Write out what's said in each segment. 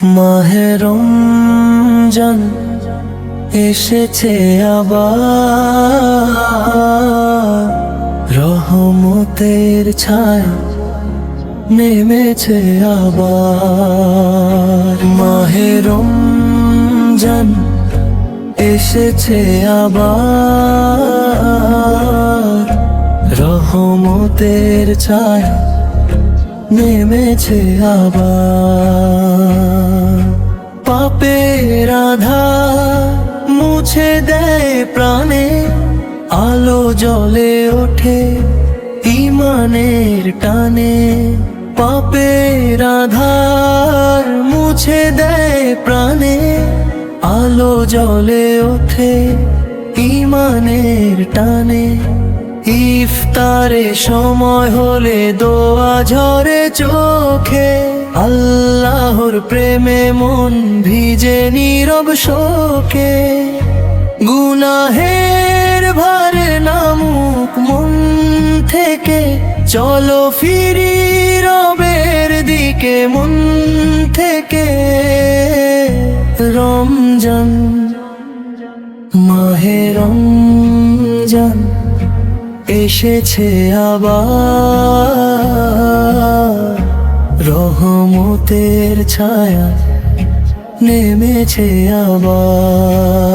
মাহে রমজান এসেছে আবার, রহমতের ছায়া নেমেছে আবার। মাহে রমজান এসেছে আবার, রহমতের ছায়া নেমেছে আবার। পাপের আধার মুছে দেয় প্রাণে, আলো জ্বলে ওঠে ঈমানের টানে। পাপের আধার মুছে দেয় প্রাণে, আলো জ্বলে ওঠে ঈমানের টানে। ইফতারে সময় হলে দোয়া ঝরে চোখে, আল্লাহর প্রেমে মন ভিজে নীরব শোকে। গুনাহের ভারে নামুক মন থেকে, চলো ফিরি রবের দিকে মন থেকে। রমজান, মাহে রমজান এসেছে আবার, রহমতের ছায়া নেমেছে আবার।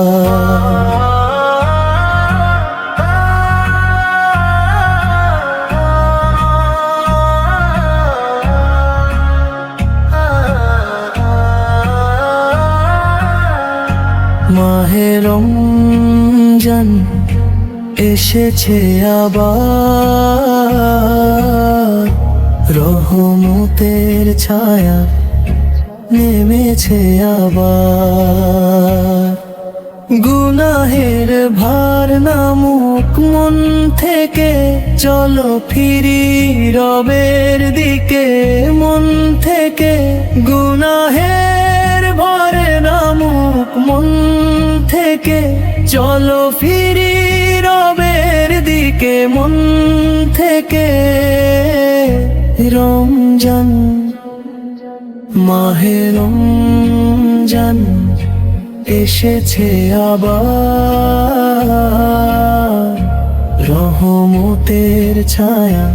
মাহে রমজান এসেছে আবার, রহমতের ছায়া নেমেছে আবার। গুনাহের ভার নামুক মন থেকে, চলো ফিরি রবের দিকে মন থেকে। গুনাহের ভার নামুক মন থেকে, চলো ফিরি রবের দিকে মন থেকে। রমজান, মাহে রমজান এসেছে আবার, রহমতের ছায়া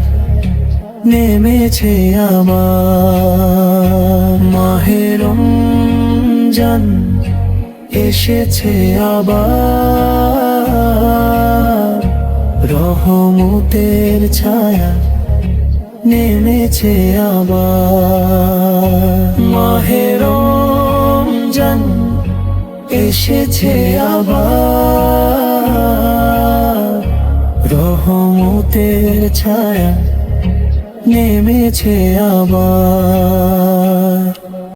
নেমেছে আবার। মাহে রমজান এসেছে আবার, রহমতের ছায়া নেমেছে আবার। মাহে রমজান এসেছে আবার, রহমতের ছায়া নেমেছে আবার।